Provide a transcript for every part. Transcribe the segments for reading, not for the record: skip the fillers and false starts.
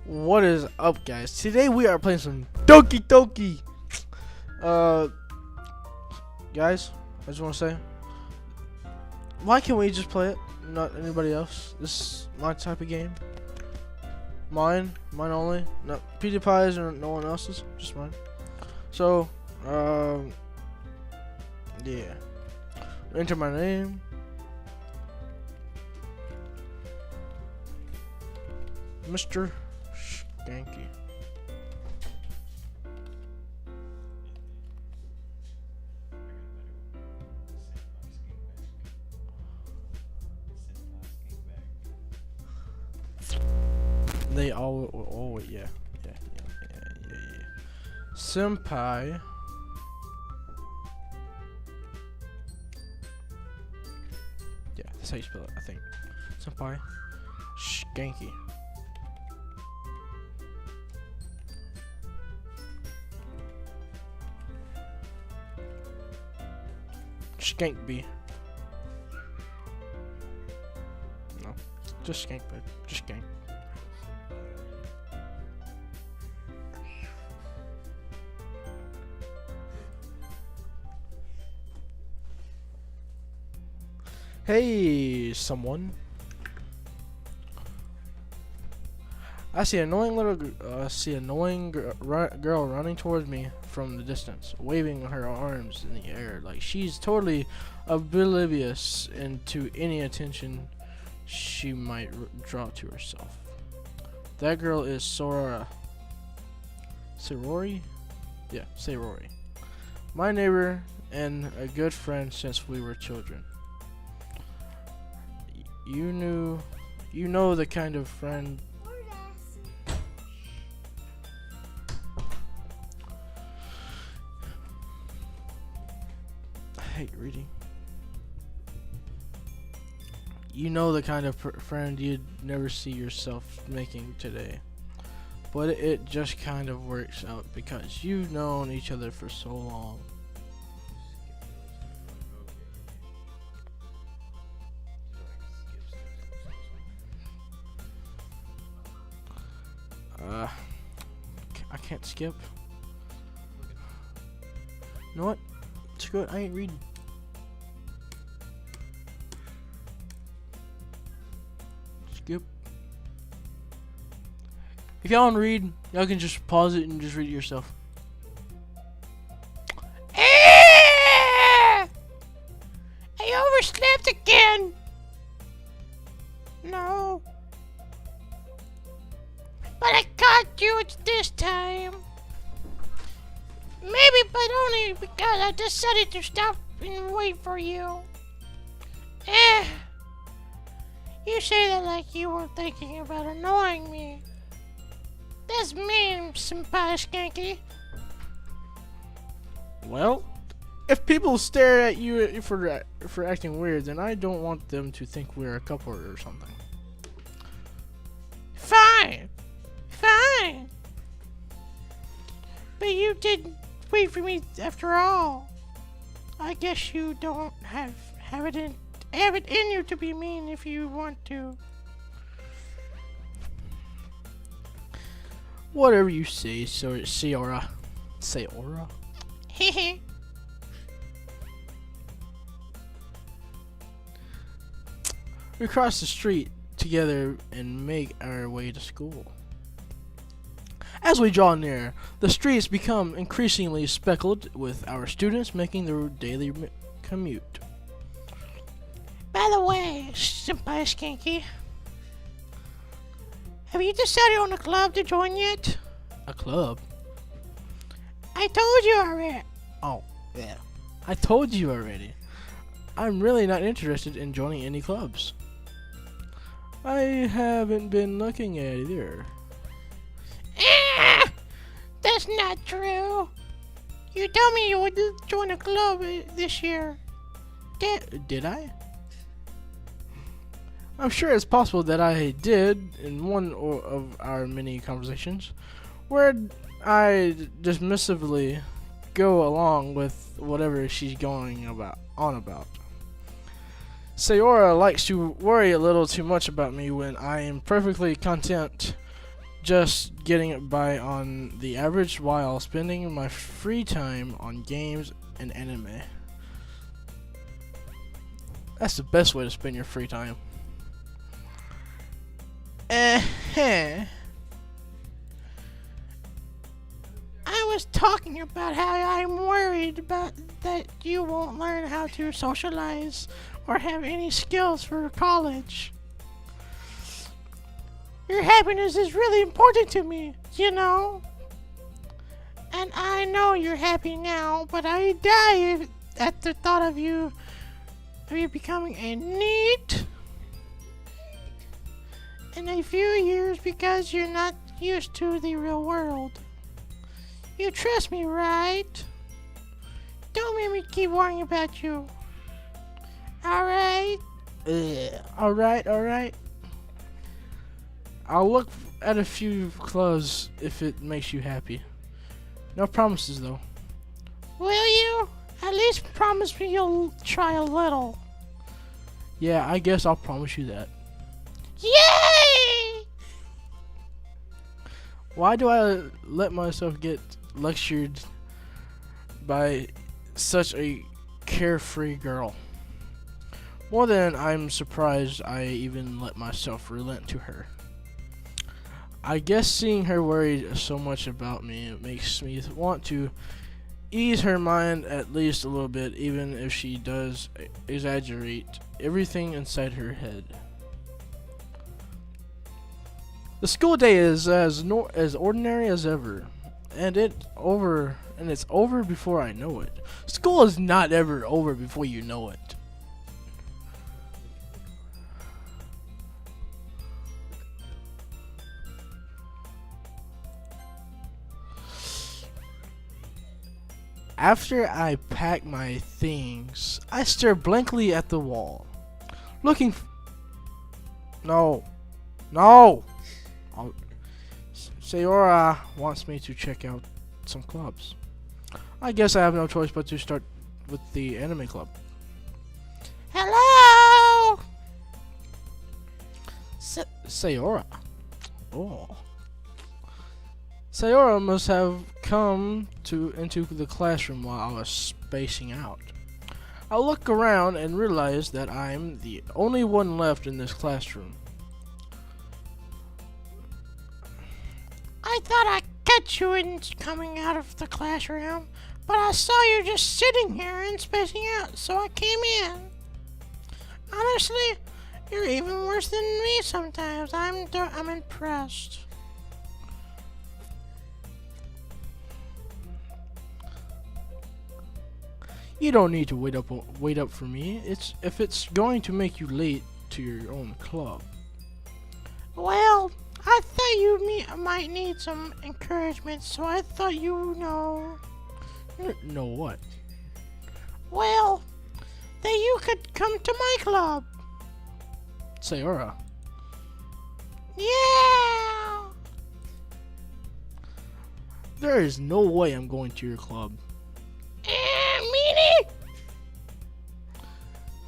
What is up, guys? Today we are playing some Doki. Guys, I just want to say, why can't we just play it? Not anybody else. This is my type of game. Mine only. Not PewDiePie's or no one else's. Just mine. So, yeah. Enter my name. Mr. Skanky. They all yeah. Senpai. Yeah, that's how you spell it, I think. Senpai Skanky. Skankbag. No, just Skankbag. Just Skank. Hey, someone. I see an annoying girl running towards me from the distance, waving her arms in the air like she's totally oblivious to any attention she might draw to herself. That girl is Sora. Sorori? Yeah, Sorori. My neighbor and a good friend since we were children. You know the kind of friend. I hate reading. You know the kind of friend you'd never see yourself making today. But it just kind of works out because you've known each other for so long. I can't skip. You know what? Screw it, I ain't reading. Skip. If y'all want to read, y'all can just pause it and just read it yourself. I overslept again. No. But I caught you this time. Maybe, but only because I decided to stop and wait for you. You say that like you were thinking about annoying me. That's mean, SempieSkanky. Well, if people stare at you for acting weird, then I don't want them to think we're a couple or something. Fine. But you did wait for me after all. I guess you don't have it in you to be mean if you want to. Whatever you say, Sayora. Hehe. We cross the street together and make our way to school. As we draw near, the streets become increasingly speckled with our students making their daily commute. By the way, SempieSkanky, have you decided on a club to join yet? A club? I told you already. Oh, yeah. I told you already. I'm really not interested in joining any clubs. I haven't been looking at either. That's not true. You told me you would join a club this year. Did I? I'm sure it's possible that I did in one of our many conversations, where I dismissively go along with whatever she's going on about. Sayora likes to worry a little too much about me when I am perfectly content just getting by on the average while spending my free time on games and anime. That's the best way to spend your free time. I was talking about how I'm worried about that you won't learn how to socialize or have any skills for college. Your happiness is really important to me, you know? And I know you're happy now, but I die at the thought of you becoming a NEET in a few years because you're not used to the real world. You trust me, right? Don't make me keep worrying about you. Alright? Alright. I'll look at a few clothes if it makes you happy. No promises, though. Will you? At least promise me you'll try a little. Yeah, I guess I'll promise you that. Yay! Why do I let myself get lectured by such a carefree girl? More than I'm surprised I even let myself relent to her. I guess seeing her worried so much about me makes me want to ease her mind at least a little bit, even if she does exaggerate everything inside her head. The school day is as ordinary as ever, and it's over before I know it. School is not ever over before you know it. After I pack my things, I stare blankly at the wall, looking. No. Sayora wants me to check out some clubs. I guess I have no choice but to start with the anime club. Hello, Sayora. Oh. Sayora must have come into the classroom while I was spacing out. I look around and realize that I'm the only one left in this classroom. I thought I catch you in coming out of the classroom, but I saw you just sitting here and spacing out, so I came in. Honestly, you're even worse than me sometimes. I'm impressed. You don't need to wait up for me. If it's going to make you late to your own club. Well, I thought you might need some encouragement, so I thought you know. Know what? Well, that you could come to my club. Sayora. Yeah. There is no way I'm going to your club. Meanie.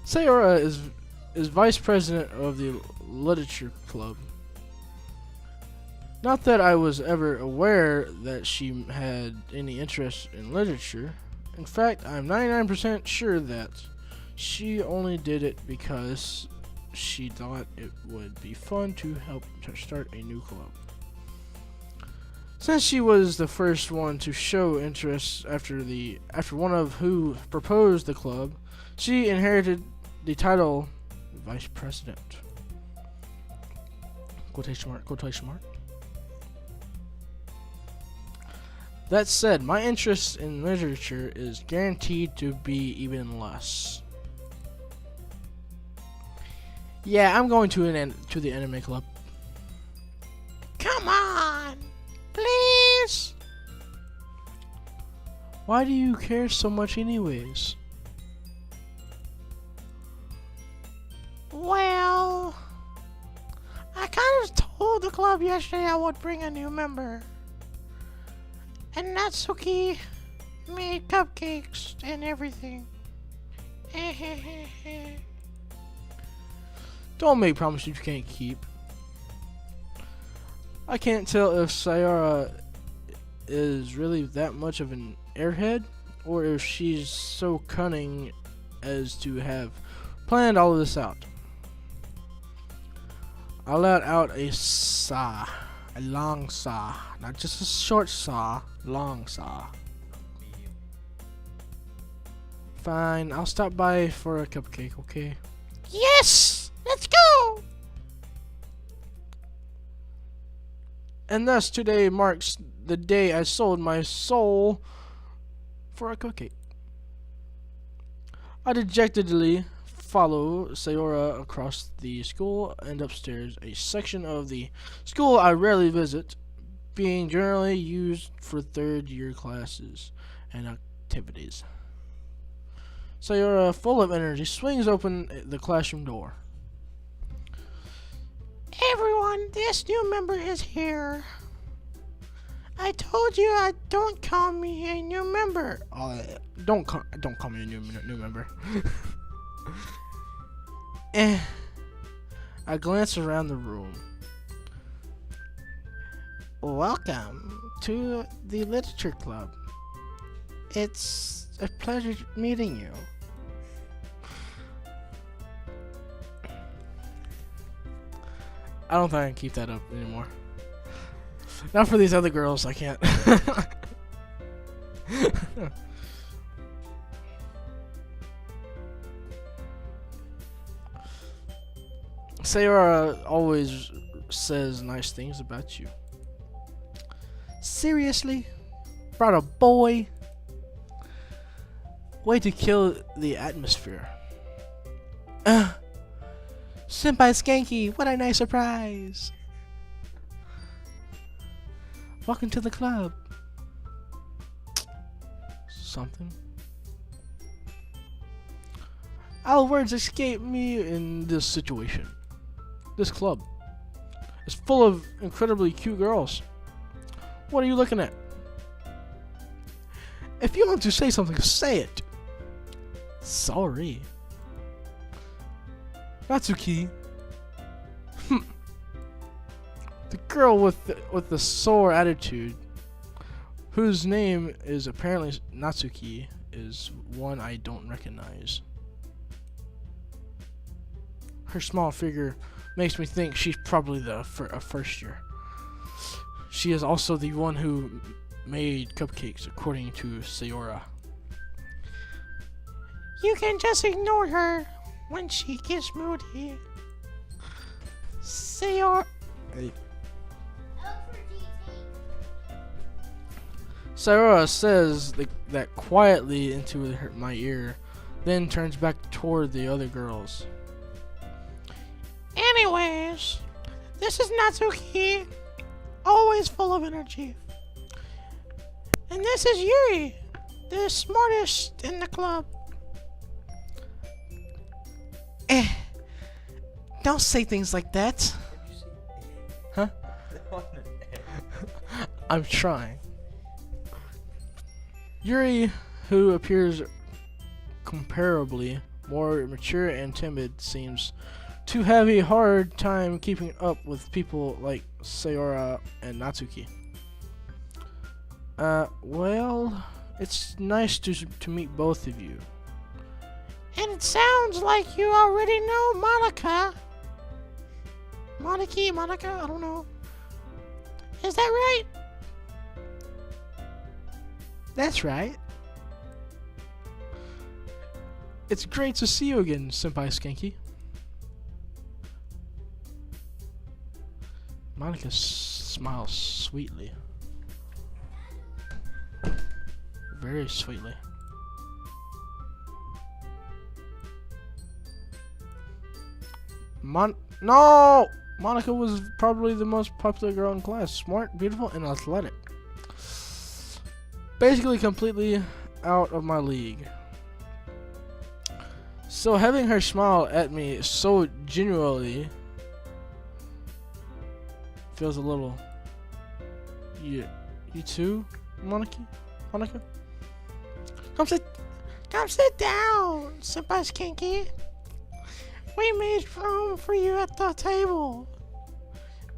Sayora is vice president of the literature club. Not that I was ever aware that she had any interest in literature. In fact, I'm 99% sure that she only did it because she thought it would be fun to help her start a new club. Since she was the first one to show interest after one of who proposed the club, she inherited the title vice president. Quotation mark. That said, my interest in literature is guaranteed to be even less. Yeah, I'm going to the anime club. Come on, please. Why do you care so much anyways? Well, I kind of told the club yesterday I would bring a new member. And Natsuki made cupcakes and everything. Don't make promises you can't keep. I can't tell if Sayara is really that much of an airhead, or if she's so cunning as to have planned all of this out. I let out a sigh, a long sigh, not just a short sigh, long sigh. Fine, I'll stop by for a cupcake, okay? Yes! Let's go! And thus today marks the day I sold my soul for a cupcake. I dejectedly follow Sayora across the school and upstairs, a section of the school I rarely visit, being generally used for third-year classes and activities. Sayora, full of energy, swings open the classroom door. Everyone, this new member is here. I told you don't call me a new member. Don't call me a new member. I glance around the room. Welcome to the literature club. It's a pleasure meeting you. I don't think I can keep that up anymore. Not for these other girls, I can't. Sayora always says nice things about you. Seriously? Brought a boy? Way to kill the atmosphere. SempieSkanky, what a nice surprise. Welcome to the club. Something. Our words escape me in this situation. This club is full of incredibly cute girls. What are you looking at? If you want to say something, say it. Sorry. Natsuki. The girl with the sore attitude, whose name is apparently Natsuki, is one I don't recognize. Her small figure makes me think she's probably a first year. She is also the one who made cupcakes, according to Sayora. You can just ignore her when she gets moody. Sayora. Hey. Sayora says that quietly into my ear, then turns back toward the other girls. Anyways, this is Natsuki, always full of energy. And this is Yuri, the smartest in the club. Don't say things like that. Huh? I'm trying. Yuri, who appears comparably more mature and timid, seems to have a hard time keeping up with people like Sayora and Natsuki. Well, it's nice to meet both of you. And it sounds like you already know Monica. Monica, I don't know. Is that right? That's right. It's great to see you again, SempieSkanky. Monica smiles sweetly. Very sweetly. No! Monica was probably the most popular girl in class. Smart, beautiful, and athletic. Basically completely out of my league. So having her smile at me so genuinely feels a little... You too, Monica? Come sit down, SempieSkanky. We made room for you at the table.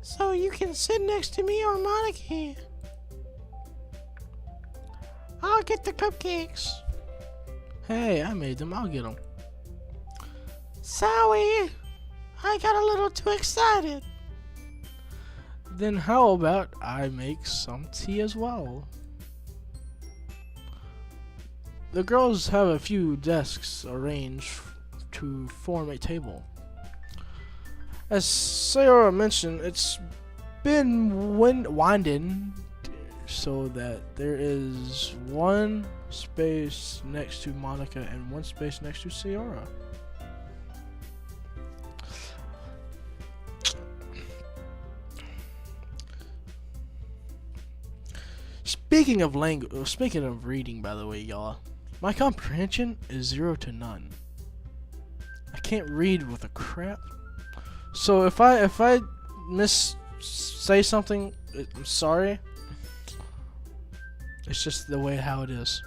So you can sit next to me or Monica. I'll get the cupcakes. Hey, I made them. I'll get them. Sorry, I got a little too excited. Then how about I make some tea as well? The girls have a few desks arranged to form a table. As Sayora mentioned, it's been winding so that there is one space next to Monica and one space next to Sayora. Speaking of reading, by the way, y'all, my comprehension is 0 to none. I can't read with a crap. So if I say something, I'm sorry. It's just the way how it is.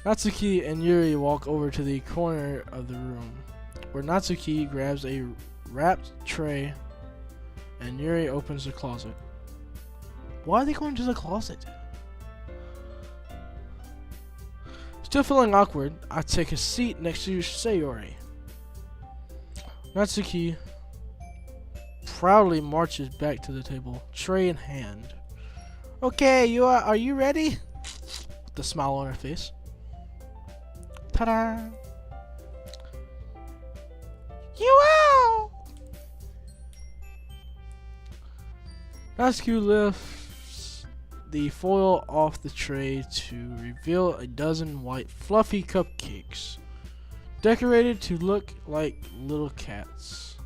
Natsuki and Yuri walk over to the corner of the room, where Natsuki grabs a wrapped tray and Yuri opens the closet. Why are they going to the closet? Still feeling awkward, I take a seat next to Sayori. Natsuki proudly marches back to the table, tray in hand. Okay, are you ready? With a smile on her face. Ta-da! You are! Natsuki lifts the foil off the tray to reveal a dozen white fluffy cupcakes, decorated to look like little cats.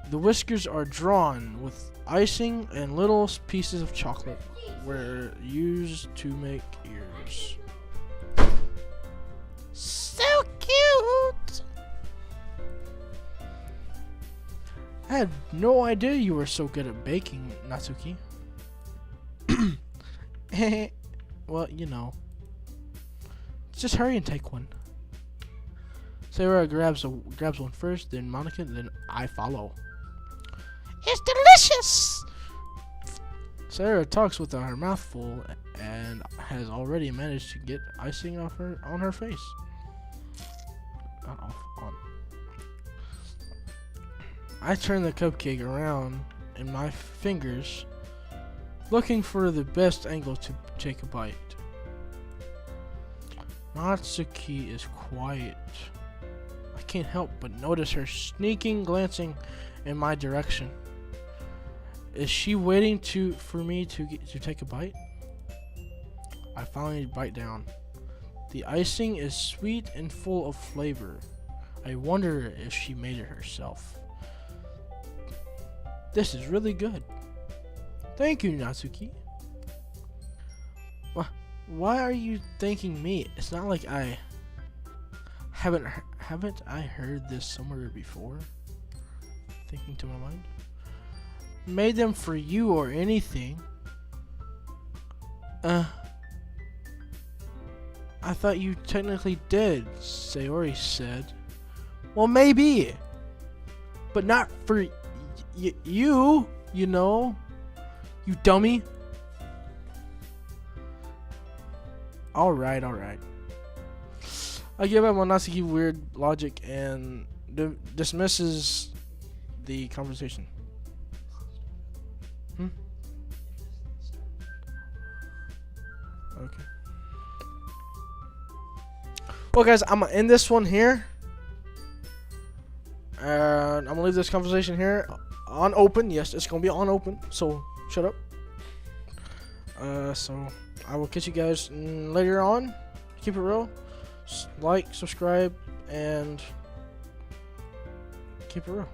The whiskers are drawn with icing and little pieces of chocolate were used to make ears. So cute! I had no idea you were so good at baking, Natsuki. Well, you know. Just hurry and take one. Sarah grabs one first, then Monica, then I follow. It's delicious! Sarah talks with her mouth full and has already managed to get icing on her face. Not off, on. I turn the cupcake around in my fingers, looking for the best angle to take a bite. Natsuki is quiet. I can't help but notice her sneaking glancing in my direction. Is she waiting for me to take a bite? I finally bite down. The icing is sweet and full of flavor. I wonder if she made it herself. This is really good. Thank you, Natsuki. Why are you thanking me? It's not like I haven't I heard this somewhere before? Thinking to my mind. Made them for you or anything. I thought you technically did, Sayori said. Well, maybe. But not for you, you know. You dummy. Alright. I give up on Natsuki's weird logic and dismisses the conversation. Okay. Well, guys, I'm gonna end this one here. And I'm gonna leave this conversation here on open. Yes, it's gonna be on open. So shut up. So I will catch you guys later on. Keep it real. Like, subscribe, and keep it real.